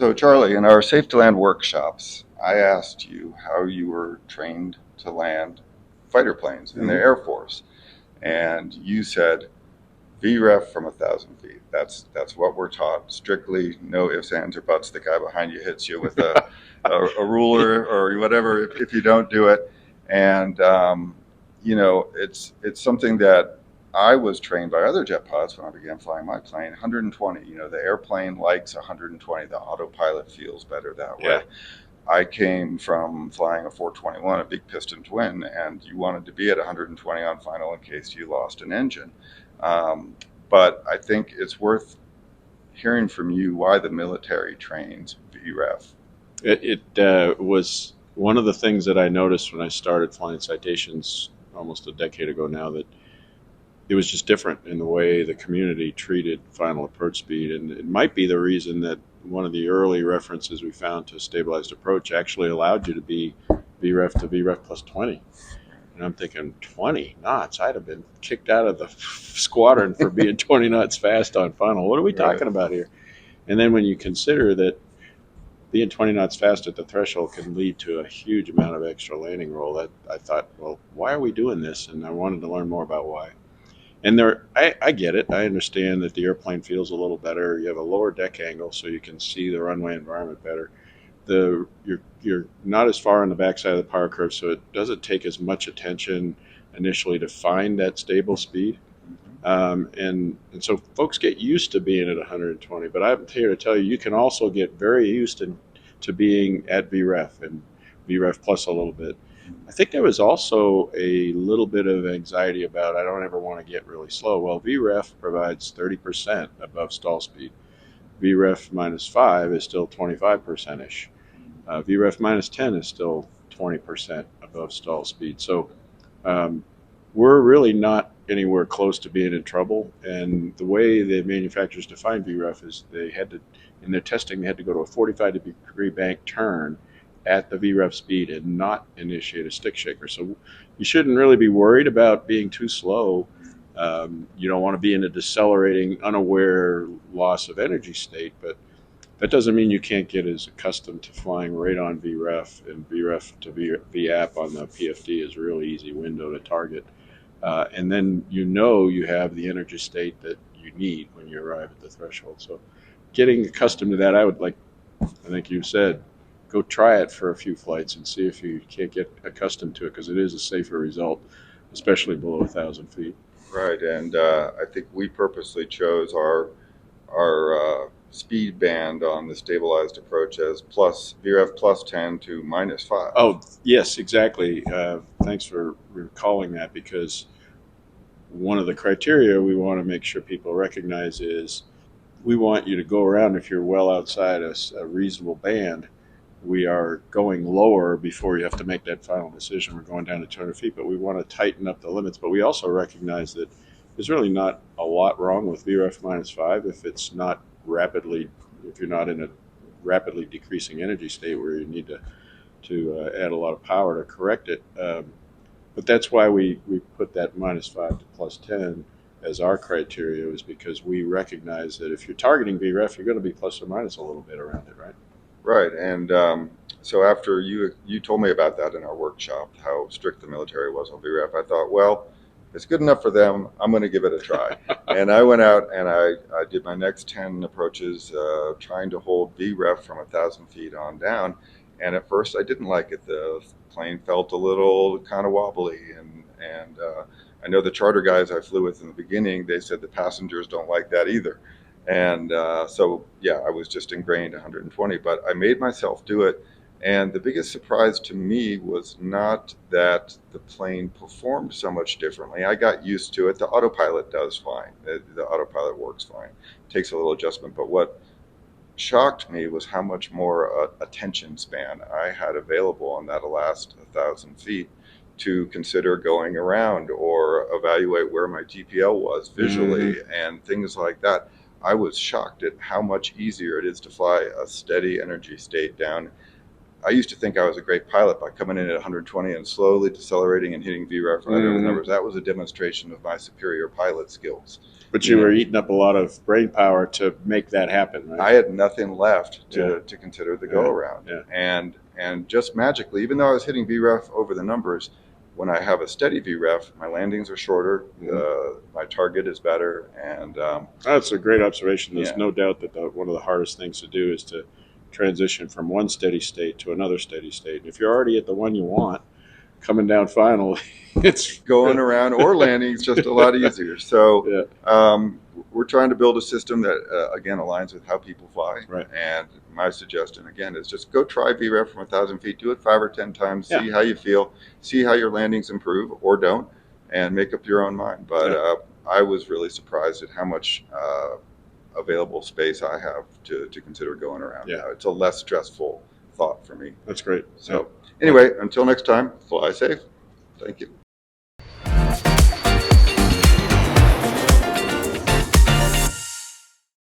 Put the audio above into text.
So, Charlie, in our Safe to Land workshops, I asked you how you were trained to land fighter planes in the Air Force, and you said VRef from 1,000 feet. That's what we're taught. Strictly, no ifs, ands, or buts. The guy behind you hits you with a ruler or whatever if you don't do it. And it's something that I was trained by other jet pilots when I began flying my plane. 120. The airplane likes 120. The autopilot feels better that way. Yeah. I came from flying a 421, a big piston twin, and you wanted to be at 120 on final in case you lost an engine. But I think it's worth hearing from you why the military trains VREF. It was one of the things that I noticed when I started flying citations almost a decade ago now, that it was just different in the way the community treated final approach speed. And it might be the reason that one of the early references we found to stabilized approach actually allowed you to be VREF to VREF plus 20. And I'm thinking, 20 knots? I'd have been kicked out of the squadron for being 20 knots fast on final. What are we talking about here? And then when you consider that being 20 knots fast at the threshold can lead to a huge amount of extra landing roll, I thought, well, why are we doing this? And I wanted to learn more about why. And I get it. I understand that the airplane feels a little better. You have a lower deck angle, so you can see the runway environment better. You're not as far on the backside of the power curve, so it doesn't take as much attention initially to find that stable speed. And so folks get used to being at 120, but I'm here to tell you, you can also get very used to being at VREF and VREF plus a little bit. I think there was also a little bit of anxiety about, I don't ever want to get really slow. Well, VREF provides 30% above stall speed. VREF minus 5 is still 25%-ish. VREF minus 10 is still 20% above stall speed. So we're really not anywhere close to being in trouble. And the way the manufacturers define VREF is they had to, in their testing, they had to go to a 45-degree bank turn at the VREF speed and not initiate a stick shaker. So you shouldn't really be worried about being too slow. You don't want to be in a decelerating, unaware loss of energy state, but that doesn't mean you can't get as accustomed to flying right on VREF, and VREF to VAP on the PFD is a really easy window to target. And then you have the energy state that you need when you arrive at the threshold. So getting accustomed to that, I think you said, go try it for a few flights and see if you can't get accustomed to it, because it is a safer result, especially below 1,000 feet. Right, and I think we purposely chose our speed band on the stabilized approach as VREF plus 10 to minus 5. Oh, yes, exactly. Thanks for recalling that, because one of the criteria we want to make sure people recognize is we want you to go around, if you're well outside a reasonable band, we are going lower before you have to make that final decision. We're going down to 200 feet, but we want to tighten up the limits. But we also recognize that there's really not a lot wrong with VREF minus 5 if you're not in a rapidly decreasing energy state where you need to add a lot of power to correct it. But that's why we put that minus 5 to plus 10 as our criteria, is because we recognize that if you're targeting VREF, you're going to be plus or minus a little bit around it, right? Right, and so after you told me about that in our workshop, how strict the military was on VREF, I thought, well, if it's good enough for them, I'm going to give it a try. And I went out and I did my next 10 approaches trying to hold VREF from 1,000 feet on down. And at first I didn't like it. The plane felt a little kind of wobbly. And I know the charter guys I flew with in the beginning, they said the passengers don't like that either. And so, yeah, I was just ingrained 120, but I made myself do it. And the biggest surprise to me was not that the plane performed so much differently. I got used to it. The autopilot does fine. The autopilot works fine. It takes a little adjustment. But what shocked me was how much more attention span I had available on that last 1,000 feet to consider going around or evaluate where my GPL was visually and things like that. I was shocked at how much easier it is to fly a steady energy state down I used to think I was a great pilot by coming in at 120 and slowly decelerating and hitting VRef right over the numbers. That was a demonstration of my superior pilot skills. But you were eating up a lot of brain power to make that happen, right? I had nothing left to consider the go around. Yeah. And just magically, even though I was hitting VRef over the numbers, when I have a steady VRef, my landings are shorter, my target is better, and that's a great observation. There's Yeah. no doubt that one of the hardest things to do is to transition from one steady state to another steady state. And if you're already at the one you want, coming down final, it's going around or landing is just a lot easier. So we're trying to build a system that, again, aligns with how people fly. Right. And my suggestion, again, is just go try VREF from 1,000 feet. Do it 5 or 10 times. See how you feel. See how your landings improve or don't, and make up your own mind. But I was really surprised at how much available space I have to consider going around. Yeah. Now. It's a less stressful thought for me. That's great. So anyway, until next time, fly safe. Thank you.